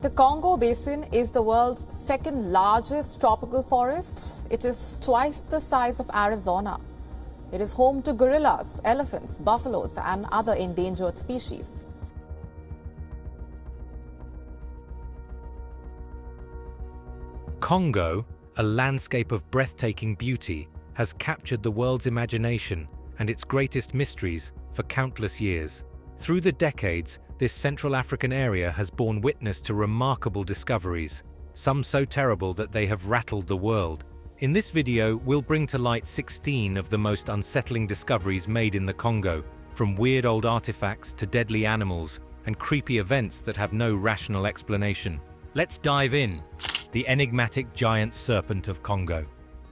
The Congo Basin is the world's second largest tropical forest. It is twice the size of Arizona. It is home to gorillas, elephants, buffaloes, and other endangered species. Congo, a landscape of breathtaking beauty, has captured the world's imagination and its greatest mysteries for countless years. Through the decades, this Central African area has borne witness to remarkable discoveries, some so terrible that they have rattled the world. In this video, we'll bring to light 16 of the most unsettling discoveries made in the Congo, from weird old artifacts to deadly animals and creepy events that have no rational explanation. Let's dive in. The enigmatic giant serpent of Congo.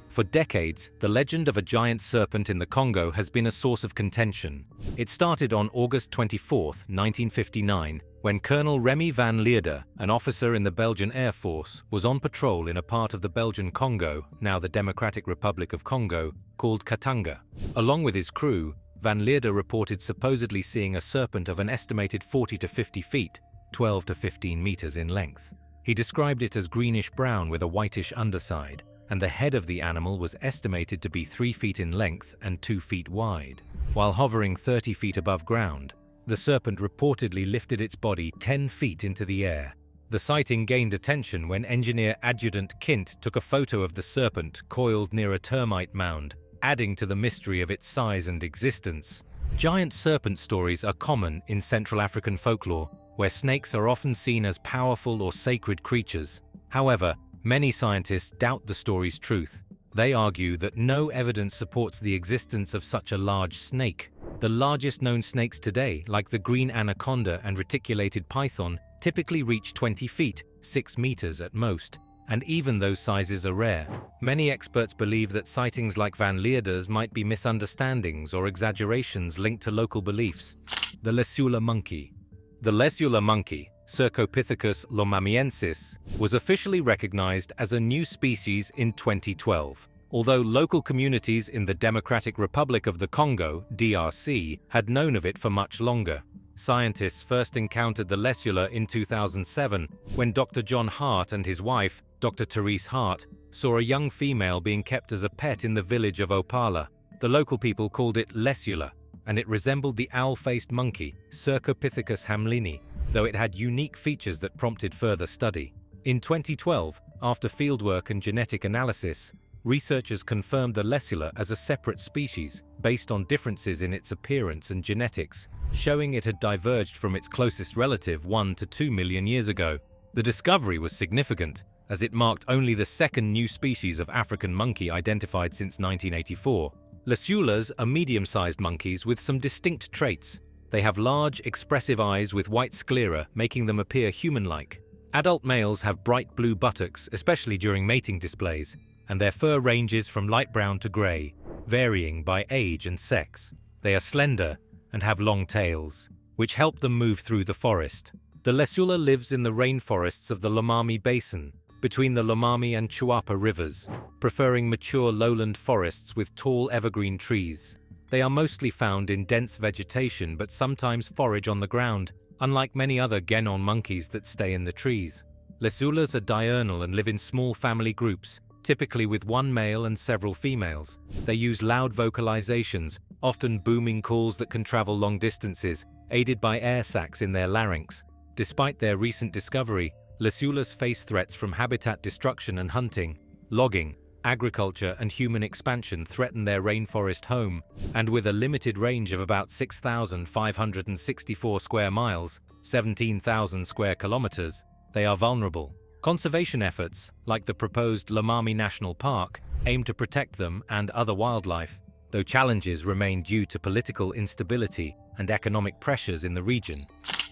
For decades, the legend of a giant serpent in the Congo has been a source of contention. It started on August 24, 1959, when Colonel Remy van Lierde, an officer in the Belgian Air Force, was on patrol in a part of the Belgian Congo, now the Democratic Republic of Congo, called Katanga. Along with his crew, van Lierde reported supposedly seeing a serpent of an estimated 40 to 50 feet, 12 to 15 meters in length. He described it as greenish-brown with a whitish underside, and the head of the animal was estimated to be 3 feet in length and 2 feet wide. While hovering 30 feet above ground, the serpent reportedly lifted its body 10 feet into the air. The sighting gained attention when engineer Adjutant Kint took a photo of the serpent coiled near a termite mound, adding to the mystery of its size and existence. Giant serpent stories are common in Central African folklore, where snakes are often seen as powerful or sacred creatures. However, many scientists doubt the story's truth. They argue that no evidence supports the existence of such a large snake. The largest known snakes today, like the green anaconda and reticulated python, typically reach 20 feet, 6 meters at most, and even those sizes are rare. Many experts believe that sightings like Van Lierde's might be misunderstandings or exaggerations linked to local beliefs. The Lesula monkey. The Lesula monkey, Cercopithecus lomamiensis, was officially recognized as a new species in 2012. Although local communities in the Democratic Republic of the Congo, DRC, had known of it for much longer. Scientists first encountered the Lesula in 2007 when Dr. John Hart and his wife, Dr. Therese Hart, saw a young female being kept as a pet in the village of Opala. The local people called it Lesula, and it resembled the owl-faced monkey, Cercopithecus hamlini, though it had unique features that prompted further study. In 2012, after fieldwork and genetic analysis, researchers confirmed the Lesula as a separate species based on differences in its appearance and genetics, showing it had diverged from its closest relative 1 to 2 million years ago. The discovery was significant, as it marked only the second new species of African monkey identified since 1984. Lesulas are medium-sized monkeys with some distinct traits. They have large, expressive eyes with white sclera, making them appear human-like. Adult males have bright blue buttocks, especially during mating displays, and their fur ranges from light brown to grey, varying by age and sex. They are slender and have long tails, which help them move through the forest. The Lesula lives in the rainforests of the Lomami Basin, between the Lomami and Chuapa rivers, preferring mature lowland forests with tall evergreen trees. They are mostly found in dense vegetation but sometimes forage on the ground, unlike many other Genon monkeys that stay in the trees. Lesulas are diurnal and live in small family groups, typically with one male and several females. They use loud vocalizations, often booming calls that can travel long distances, aided by air sacs in their larynx. Despite their recent discovery, Lesulas face threats from habitat destruction and hunting. Logging, agriculture, and human expansion threaten their rainforest home, and with a limited range of about 6,564 square miles, 17,000 square kilometers, they are vulnerable. Conservation efforts, like the proposed Lomami National Park, aim to protect them and other wildlife, though challenges remain due to political instability and economic pressures in the region.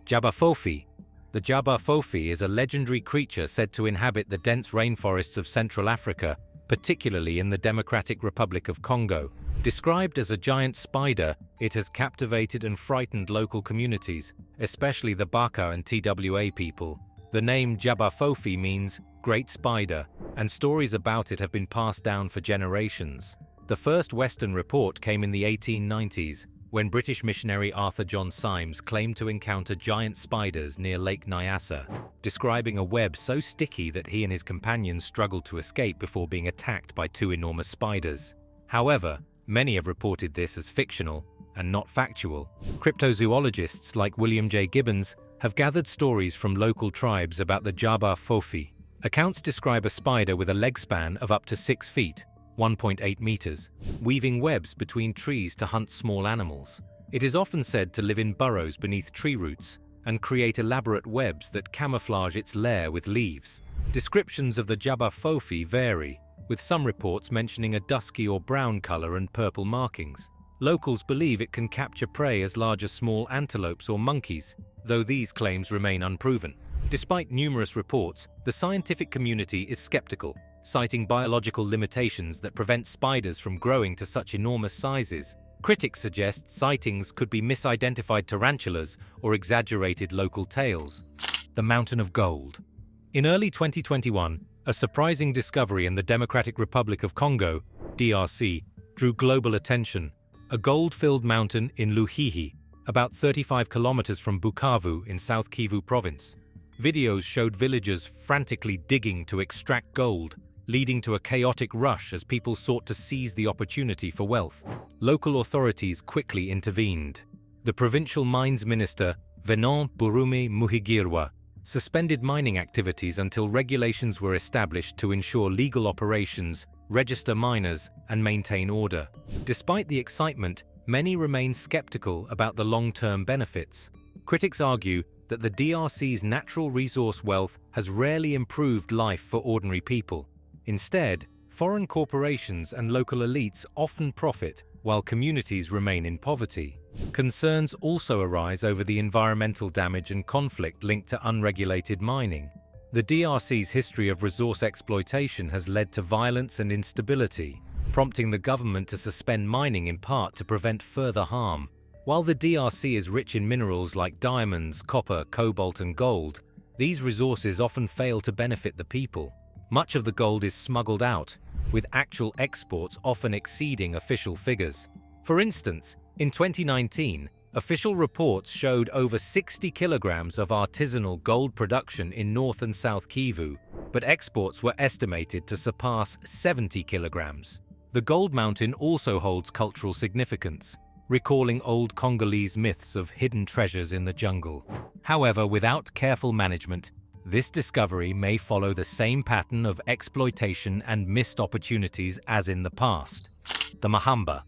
Jabafofi. The Jabafofi is a legendary creature said to inhabit the dense rainforests of Central Africa, particularly in the Democratic Republic of Congo. Described as a giant spider, it has captivated and frightened local communities, especially the Baka and TWA people. The name Jabafofi means great spider, and stories about it have been passed down for generations. The first Western report came in the 1890s, when British missionary Arthur John Symes claimed to encounter giant spiders near Lake Nyasa, describing a web so sticky that he and his companions struggled to escape before being attacked by two enormous spiders. However, many have reported this as fictional and not factual. Cryptozoologists like William J. Gibbons have gathered stories from local tribes about the Jaba Fofi. Accounts describe a spider with a leg span of up to 6 feet, 1.8 meters, weaving webs between trees to hunt small animals. It is often said to live in burrows beneath tree roots and create elaborate webs that camouflage its lair with leaves. Descriptions of the Jaba Fofi vary, with some reports mentioning a dusky or brown color and purple markings. Locals believe it can capture prey as large as small antelopes or monkeys, though these claims remain unproven. Despite numerous reports, the scientific community is skeptical, citing biological limitations that prevent spiders from growing to such enormous sizes. Critics suggest sightings could be misidentified tarantulas or exaggerated local tales. The Mountain of Gold. In early 2021, a surprising discovery in the Democratic Republic of Congo, DRC, drew global attention. A gold-filled mountain in Luhihi, about 35 kilometers from Bukavu in South Kivu province. Videos showed villagers frantically digging to extract gold, leading to a chaotic rush as people sought to seize the opportunity for wealth. Local authorities quickly intervened. The provincial mines minister, Venant Burumi Muhigirwa, suspended mining activities until regulations were established to ensure legal operations, register miners, and maintain order. Despite the excitement, many remain skeptical about the long-term benefits. Critics argue that the DRC's natural resource wealth has rarely improved life for ordinary people. Instead, foreign corporations and local elites often profit while communities remain in poverty. Concerns also arise over the environmental damage and conflict linked to unregulated mining. The DRC's history of resource exploitation has led to violence and instability, prompting the government to suspend mining in part to prevent further harm. While the DRC is rich in minerals like diamonds, copper, cobalt, and gold, these resources often fail to benefit the people. Much of the gold is smuggled out, with actual exports often exceeding official figures. For instance, in 2019, official reports showed over 60 kilograms of artisanal gold production in North and South Kivu, but exports were estimated to surpass 70 kilograms. The Gold Mountain also holds cultural significance, recalling old Congolese myths of hidden treasures in the jungle. However, without careful management, this discovery may follow the same pattern of exploitation and missed opportunities as in the past. The Mahamba.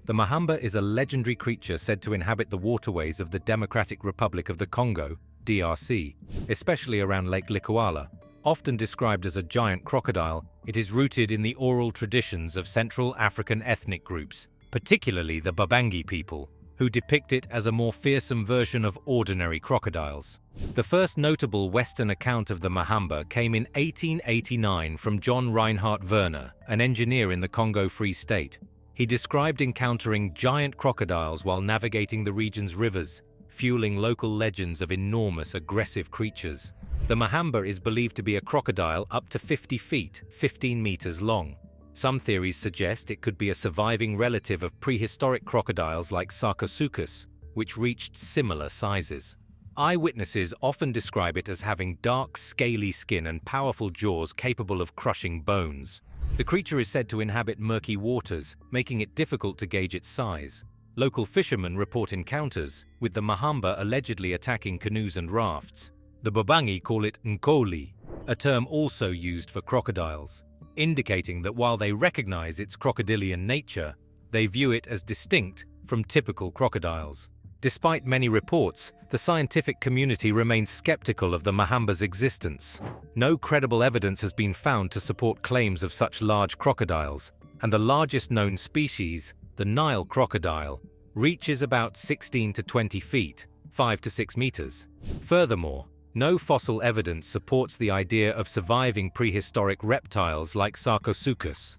The Mahamba is a legendary creature said to inhabit the waterways of the Democratic Republic of the Congo, DRC, especially around Lake Likwala. Often described as a giant crocodile, it is rooted in the oral traditions of Central African ethnic groups, particularly the Babangi people, who depict it as a more fearsome version of ordinary crocodiles. The first notable Western account of the Mahamba came in 1889 from John Reinhard Werner, an engineer in the Congo Free State. He described encountering giant crocodiles while navigating the region's rivers, fueling local legends of enormous, aggressive creatures. The Mahamba is believed to be a crocodile up to 50 feet, 15 meters long. Some theories suggest it could be a surviving relative of prehistoric crocodiles like Sarcosuchus, which reached similar sizes. Eyewitnesses often describe it as having dark, scaly skin and powerful jaws capable of crushing bones. The creature is said to inhabit murky waters, making it difficult to gauge its size. Local fishermen report encounters, with the Mahamba allegedly attacking canoes and rafts. The Babangi call it Nkoli, a term also used for crocodiles, indicating that while they recognize its crocodilian nature, they view it as distinct from typical crocodiles. Despite many reports, the scientific community remains skeptical of the Mahamba's existence. No credible evidence has been found to support claims of such large crocodiles, and the largest known species, the Nile crocodile, reaches about 16 to 20 feet, 5 to 6 meters. Furthermore, no fossil evidence supports the idea of surviving prehistoric reptiles like Sarcosuchus.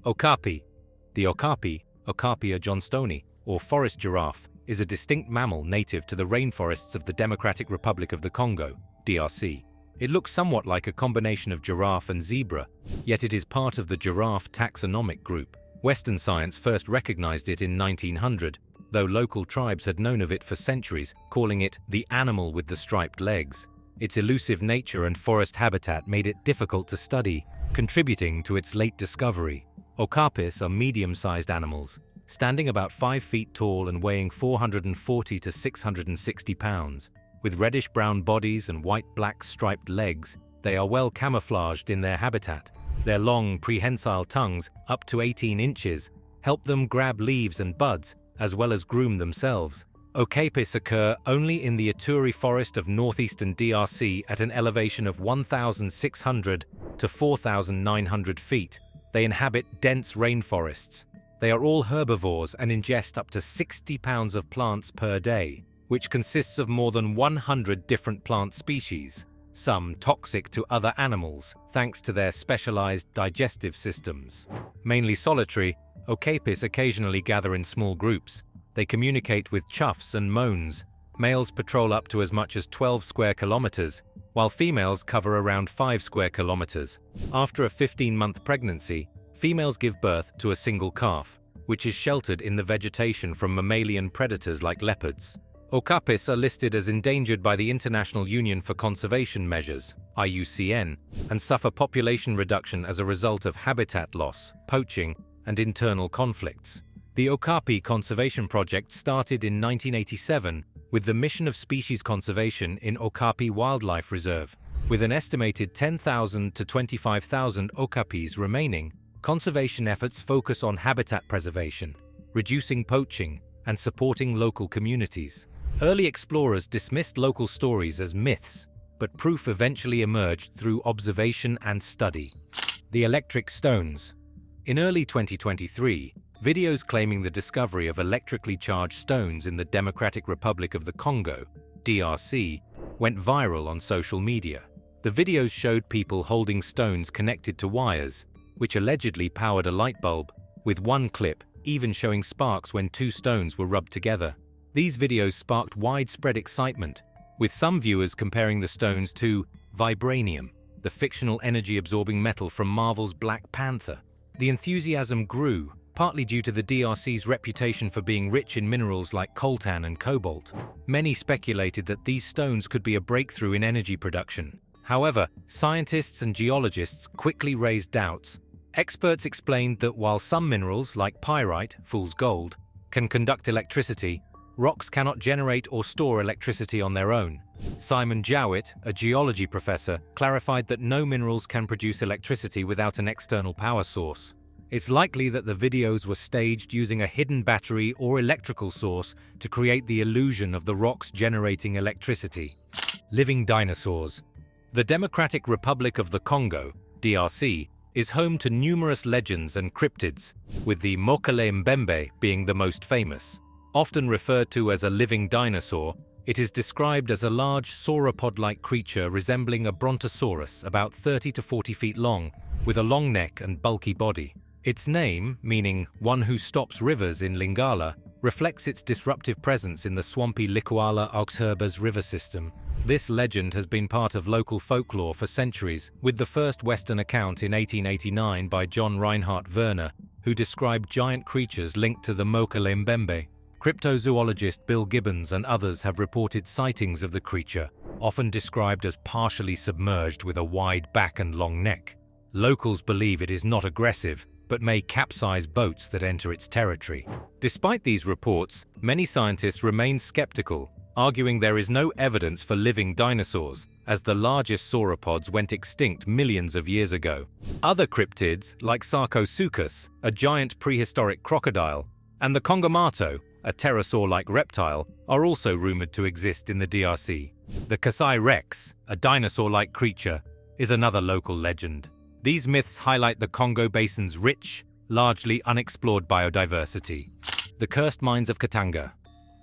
Okapi. The okapi, Okapia johnstoni, or forest giraffe, is a distinct mammal native to the rainforests of the Democratic Republic of the Congo, DRC. It looks somewhat like a combination of giraffe and zebra, yet it is part of the giraffe taxonomic group. Western science first recognized it in 1900. The though local tribes had known of it for centuries, calling it the animal with the striped legs. Its elusive nature and forest habitat made it difficult to study, contributing to its late discovery. Okapis are medium-sized animals, standing about 5 feet tall and weighing 440 to 660 pounds. With reddish-brown bodies and white-black striped legs, they are well camouflaged in their habitat. Their long, prehensile tongues, up to 18 inches, help them grab leaves and buds, as well as groom themselves. Okapis occur only in the Ituri forest of northeastern DRC at an elevation of 1,600 to 4,900 feet. They inhabit dense rainforests. They are all herbivores and ingest up to 60 pounds of plants per day, which consists of more than 100 different plant species, some toxic to other animals thanks to their specialized digestive systems. Mainly solitary, okapis occasionally gather in small groups. They communicate with chuffs and moans. Males patrol up to as much as 12 square kilometers, while females cover around 5 square kilometers. After a 15-month pregnancy, females give birth to a single calf, which is sheltered in the vegetation from mammalian predators like leopards. Okapis are listed as endangered by the International Union for Conservation Measures, IUCN, and suffer population reduction as a result of habitat loss, poaching, and internal conflicts. The Okapi Conservation Project started in 1987 with the mission of species conservation in Okapi Wildlife Reserve. With an estimated 10,000 to 25,000 okapis remaining, conservation efforts focus on habitat preservation, reducing poaching, and supporting local communities. Early explorers dismissed local stories as myths, but proof eventually emerged through observation and study. The electric stones. In early 2023, videos claiming the discovery of electrically charged stones in the Democratic Republic of the Congo, DRC, went viral on social media. The videos showed people holding stones connected to wires, which allegedly powered a light bulb, with one clip even showing sparks when two stones were rubbed together. These videos sparked widespread excitement, with some viewers comparing the stones to vibranium, the fictional energy-absorbing metal from Marvel's Black Panther. The enthusiasm grew, partly due to the DRC's reputation for being rich in minerals like coltan and cobalt. Many speculated that these stones could be a breakthrough in energy production. However, scientists and geologists quickly raised doubts. Experts explained that while some minerals, like pyrite, fool's gold, can conduct electricity, rocks cannot generate or store electricity on their own. Simon Jowett, a geology professor, clarified that no minerals can produce electricity without an external power source. It's likely that the videos were staged using a hidden battery or electrical source to create the illusion of the rocks generating electricity. Living dinosaurs. The Democratic Republic of the Congo, DRC, is home to numerous legends and cryptids, with the Mokele Mbembe being the most famous. Often referred to as a living dinosaur, it is described as a large sauropod-like creature resembling a brontosaurus about 30 to 40 feet long, with a long neck and bulky body. Its name, meaning one who stops rivers in Lingala, reflects its disruptive presence in the swampy Likwala-Auxherbes river system. This legend has been part of local folklore for centuries, with the first Western account in 1889 by John Reinhard Werner, who described giant creatures linked to the Mokele Mbembe. Cryptozoologist Bill Gibbons and others have reported sightings of the creature, often described as partially submerged with a wide back and long neck. Locals believe it is not aggressive, but may capsize boats that enter its territory. Despite these reports, many scientists remain skeptical, arguing there is no evidence for living dinosaurs, as the largest sauropods went extinct millions of years ago. Other cryptids, like Sarcosuchus, a giant prehistoric crocodile, and the Kongomato, a pterosaur-like reptile, are also rumored to exist in the DRC. The Kasai Rex, a dinosaur-like creature, is another local legend. These myths highlight the Congo Basin's rich, largely unexplored biodiversity. The cursed mines of Katanga.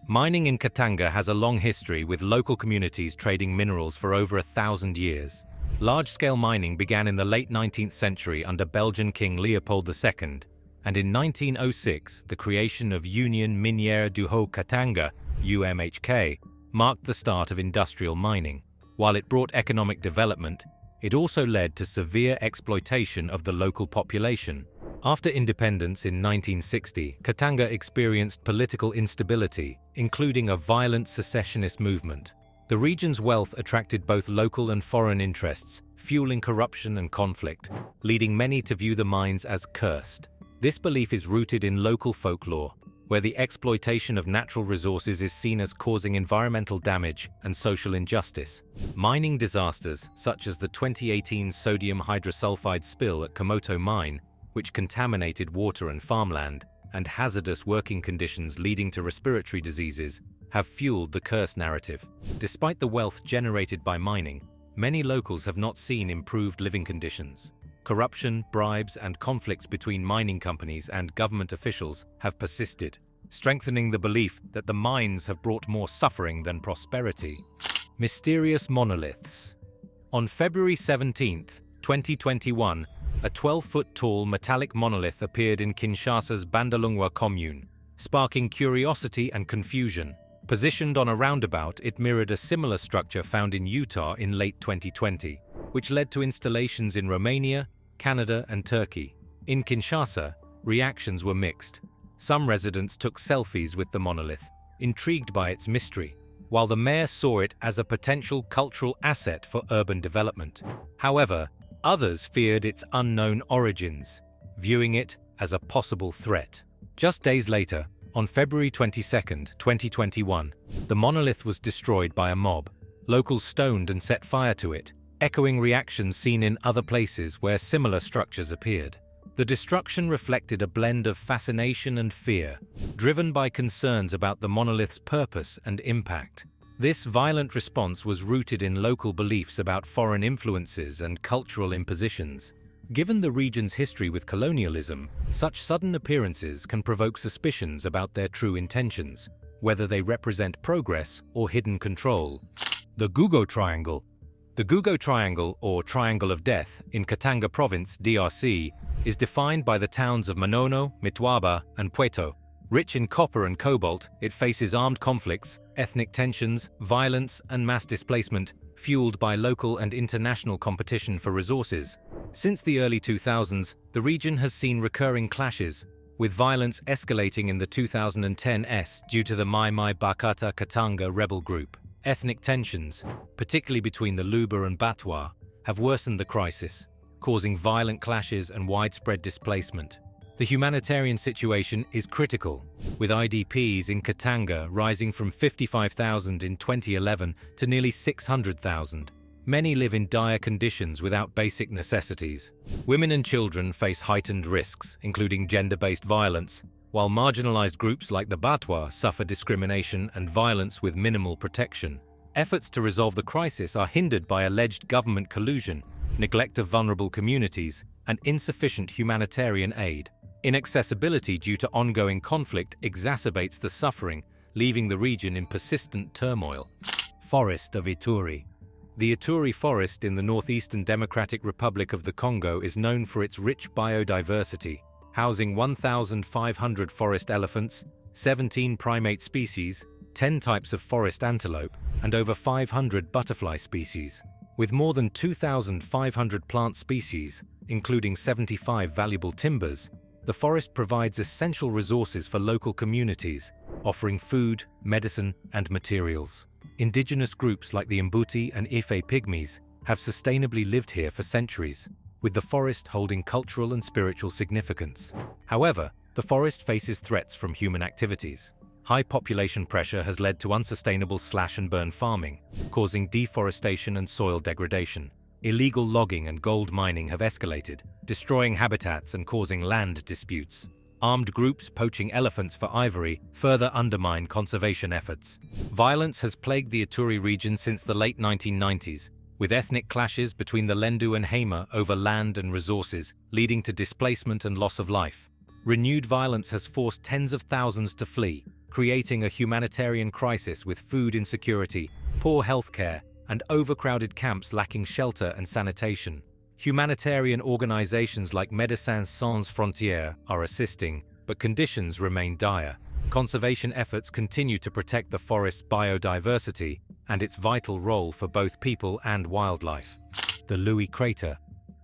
Mining in Katanga has a long history, with local communities trading minerals for over 1,000 years. Large-scale mining began in the late 19th century under Belgian King Leopold II, and in 1906, the creation of Union Minière du Haut-Katanga, UMHK, marked the start of industrial mining. While it brought economic development, it also led to severe exploitation of the local population. After independence in 1960, Katanga experienced political instability, including a violent secessionist movement. The region's wealth attracted both local and foreign interests, fueling corruption and conflict, leading many to view the mines as cursed. This belief is rooted in local folklore, where the exploitation of natural resources is seen as causing environmental damage and social injustice. Mining disasters, such as the 2018 sodium hydrosulfide spill at Komoto Mine, which contaminated water and farmland, and hazardous working conditions leading to respiratory diseases, have fueled the curse narrative. Despite the wealth generated by mining, many locals have not seen improved living conditions. Corruption, bribes, and conflicts between mining companies and government officials have persisted, strengthening the belief that the mines have brought more suffering than prosperity. Mysterious monoliths. On February 17, 2021, a 12-foot-tall metallic monolith appeared in Kinshasa's Bandalungwa commune, sparking curiosity and confusion. Positioned on a roundabout, it mirrored a similar structure found in Utah in late 2020, which led to installations in Romania, Canada, and Turkey. In Kinshasa, reactions were mixed. Some residents took selfies with the monolith, intrigued by its mystery, while the mayor saw it as a potential cultural asset for urban development. However, others feared its unknown origins, viewing it as a possible threat. Just days later, on February 22, 2021, the monolith was destroyed by a mob. Locals stoned and set fire to it, echoing reactions seen in other places where similar structures appeared. The destruction reflected a blend of fascination and fear, driven by concerns about the monolith's purpose and impact. This violent response was rooted in local beliefs about foreign influences and cultural impositions. Given the region's history with colonialism, such sudden appearances can provoke suspicions about their true intentions, whether they represent progress or hidden control. The Gugo Triangle. The Gugo Triangle, or Triangle of Death, in Katanga Province, DRC, is defined by the towns of Manono, Mitwaba, and Pweto. Rich in copper and cobalt, it faces armed conflicts, ethnic tensions, violence, and mass displacement, fueled by local and international competition for resources. Since the early 2000s, the region has seen recurring clashes, with violence escalating in the 2010s due to the Mai Mai Bakata Katanga rebel group. Ethnic tensions, particularly between the Luba and Batwa, have worsened the crisis, causing violent clashes and widespread displacement. The humanitarian situation is critical, with IDPs in Katanga rising from 55,000 in 2011 to nearly 600,000. Many live in dire conditions without basic necessities. Women and children face heightened risks, including gender-based violence, while marginalized groups like the Batwa suffer discrimination and violence with minimal protection. Efforts to resolve the crisis are hindered by alleged government collusion, neglect of vulnerable communities, and insufficient humanitarian aid. Inaccessibility due to ongoing conflict exacerbates the suffering, leaving the region in persistent turmoil. Forest of Ituri. The Ituri forest in the northeastern Democratic Republic of the Congo is known for its rich biodiversity, housing 1,500 forest elephants, 17 primate species, 10 types of forest antelope, and over 500 butterfly species. With more than 2,500 plant species, including 75 valuable timbers, the forest provides essential resources for local communities, offering food, medicine, and materials. Indigenous groups like the Mbuti and Ife Pygmies have sustainably lived here for centuries, with the forest holding cultural and spiritual significance. However, the forest faces threats from human activities. High population pressure has led to unsustainable slash-and-burn farming, causing deforestation and soil degradation. Illegal logging and gold mining have escalated, destroying habitats and causing land disputes. Armed groups poaching elephants for ivory further undermine conservation efforts. Violence has plagued the Ituri region since the late 1990s, with ethnic clashes between the Lendu and Hema over land and resources, leading to displacement and loss of life. Renewed violence has forced tens of thousands to flee, creating a humanitarian crisis with food insecurity, poor healthcare, and overcrowded camps lacking shelter and sanitation. Humanitarian organizations like Médecins Sans Frontières are assisting, but conditions remain dire. Conservation efforts continue to protect the forest's biodiversity and its vital role for both people and wildlife. The Louis Crater.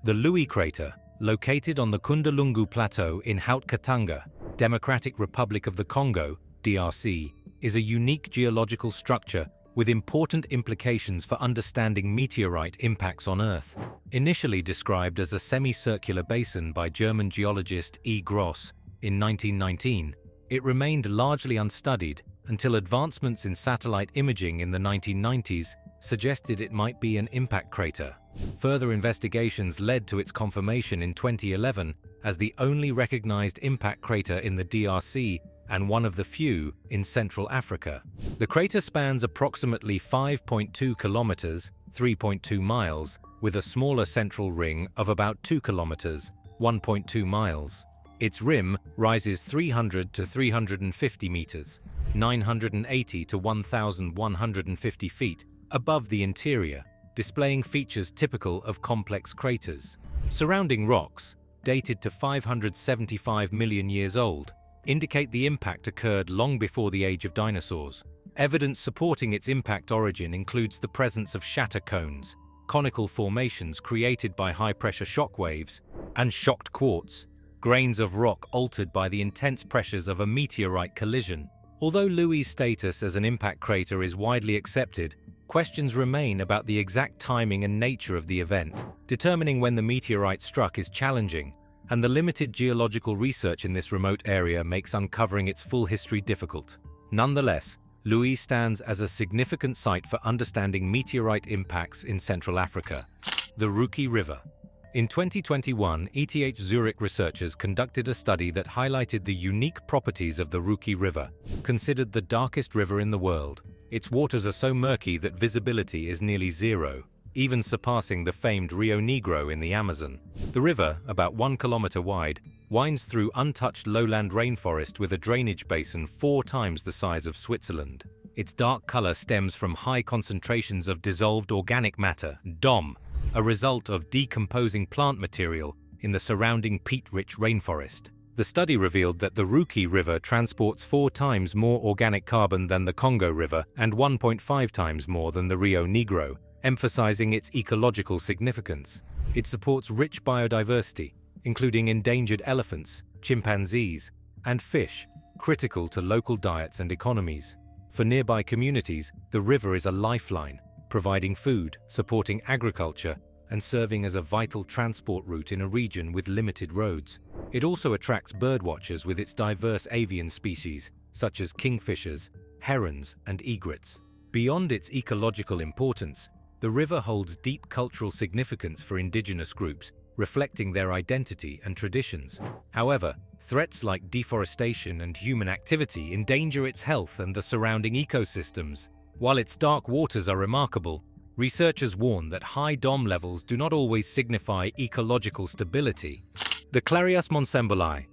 The Louis Crater, located on the Kundalungu Plateau in Haut-Katanga, Democratic Republic of the Congo, DRC, is a unique geological structure with important implications for understanding meteorite impacts on Earth. Initially described as a semicircular basin by German geologist E. Gross in 1919, it remained largely unstudied until advancements in satellite imaging in the 1990s suggested it might be an impact crater. Further investigations led to its confirmation in 2011 as the only recognized impact crater in the DRC and one of the few in Central Africa. The crater spans approximately 5.2 kilometers, 3.2 miles, with a smaller central ring of about 2 kilometers, 1.2 miles. Its rim rises 300 to 350 meters, 980 to 1,150 feet above the interior, displaying features typical of complex craters. Surrounding rocks, dated to 575 million years old, indicate the impact occurred long before the age of dinosaurs. Evidence supporting its impact origin includes the presence of shatter cones, conical formations created by high-pressure shock waves, and shocked quartz, grains of rock altered by the intense pressures of a meteorite collision. Although Louis' status as an impact crater is widely accepted, questions remain about the exact timing and nature of the event. Determining when the meteorite struck is challenging, and the limited geological research in this remote area makes uncovering its full history difficult. Nonetheless, Louis stands as a significant site for understanding meteorite impacts in Central Africa. The Ruki River. In 2021, ETH Zurich researchers conducted a study that highlighted the unique properties of the Ruki River. Considered the darkest river in the world, its waters are so murky that visibility is nearly zero, even surpassing the famed Rio Negro in the Amazon. The river, about 1 kilometer wide, winds through untouched lowland rainforest with a drainage basin 4 times the size of Switzerland. Its dark color stems from high concentrations of dissolved organic matter, DOM, a result of decomposing plant material in the surrounding peat-rich rainforest. The study revealed that the Ruki River transports 4 times more organic carbon than the Congo River and 1.5 times more than the Rio Negro, emphasizing its ecological significance. It supports rich biodiversity, including endangered elephants, chimpanzees, and fish, critical to local diets and economies. For nearby communities, the river is a lifeline, providing food, supporting agriculture, and serving as a vital transport route in a region with limited roads. It also attracts birdwatchers with its diverse avian species, such as kingfishers, herons, and egrets. Beyond its ecological importance, the river holds deep cultural significance for indigenous groups, reflecting their identity and traditions. However, threats like deforestation and human activity endanger its health and the surrounding ecosystems. While its dark waters are remarkable, researchers warn that high DOM levels do not always signify ecological stability. The Clarias monsembli.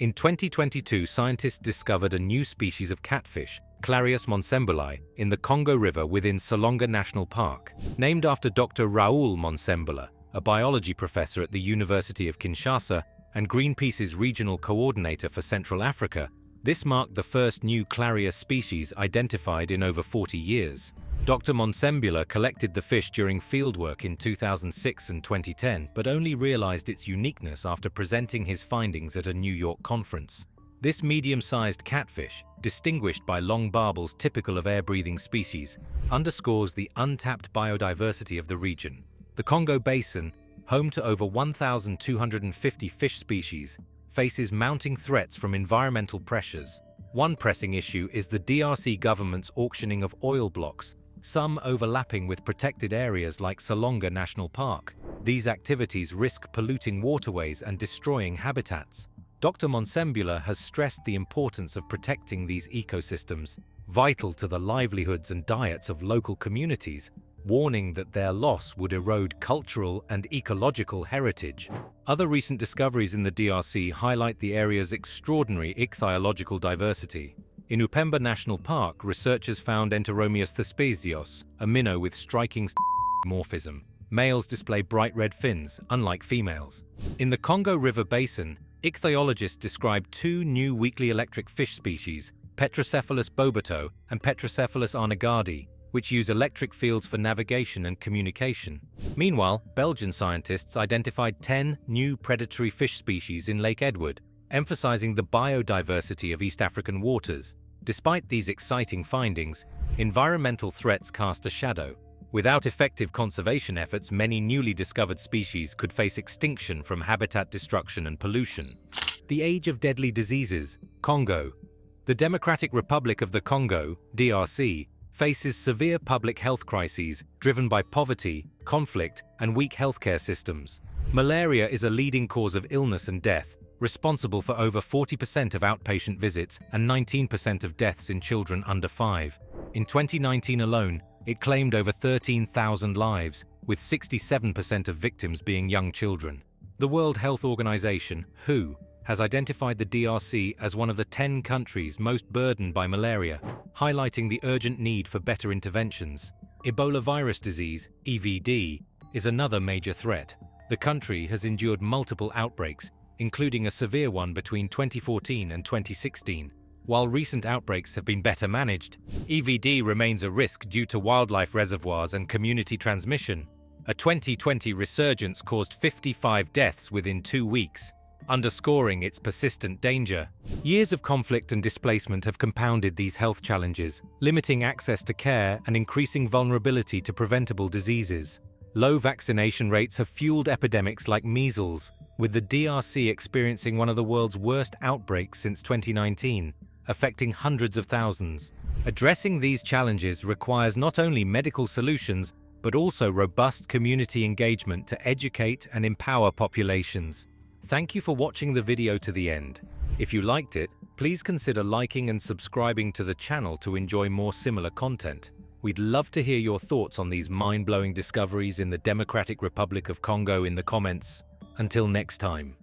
In 2022, scientists discovered a new species of catfish, Clarias monsembli, in the Congo River within Salonga National Park. Named after Dr. Raoul Monsembla, a biology professor at the University of Kinshasa and Greenpeace's regional coordinator for Central Africa, this marked the first new Clarias species identified in over 40 years. Dr. Monsembla collected the fish during fieldwork in 2006 and 2010, but only realized its uniqueness after presenting his findings at a New York conference. This medium-sized catfish, distinguished by long barbels typical of air-breathing species, underscores the untapped biodiversity of the region. The Congo Basin, home to over 1,250 fish species, faces mounting threats from environmental pressures. One pressing issue is the DRC government's auctioning of oil blocks, some overlapping with protected areas like Salonga National Park. These activities risk polluting waterways and destroying habitats. Dr. Monsembla has stressed the importance of protecting these ecosystems, vital to the livelihoods and diets of local communities, warning that their loss would erode cultural and ecological heritage. Other recent discoveries in the DRC highlight the area's extraordinary ichthyological diversity. In Upemba National Park, researchers found Enteromius thespesios, a minnow with striking morphism. Males display bright red fins, unlike females. In the Congo River Basin, ichthyologists described 2 new weakly electric fish species, Petrocephalus bobato and Petrocephalus arnegadi, which use electric fields for navigation and communication. Meanwhile, Belgian scientists identified 10 new predatory fish species in Lake Edward, emphasizing the biodiversity of East African waters. Despite these exciting findings, environmental threats cast a shadow. Without effective conservation efforts, many newly discovered species could face extinction from habitat destruction and pollution. The age of deadly diseases. Congo. The Democratic Republic of the Congo, DRC, faces severe public health crises driven by poverty, conflict, and weak healthcare systems. Malaria is a leading cause of illness and death, responsible for over 40% of outpatient visits and 19% of deaths in children under 5. In 2019 alone, it claimed over 13,000 lives, with 67% of victims being young children. The World Health Organization, WHO, has identified the DRC as one of the 10 countries most burdened by malaria, highlighting the urgent need for better interventions. Ebola virus disease, EVD, is another major threat. The country has endured multiple outbreaks, including a severe one between 2014 and 2016. While recent outbreaks have been better managed, EVD remains a risk due to wildlife reservoirs and community transmission. A 2020 resurgence caused 55 deaths within 2 weeks, underscoring its persistent danger. Years of conflict and displacement have compounded these health challenges, limiting access to care and increasing vulnerability to preventable diseases. Low vaccination rates have fueled epidemics like measles, with the DRC experiencing one of the world's worst outbreaks since 2019, affecting hundreds of thousands. Addressing these challenges requires not only medical solutions, but also robust community engagement to educate and empower populations. Thank you for watching the video to the end. If you liked it, please consider liking and subscribing to the channel to enjoy more similar content. We'd love to hear your thoughts on these mind-blowing discoveries in the Democratic Republic of Congo in the comments. Until next time.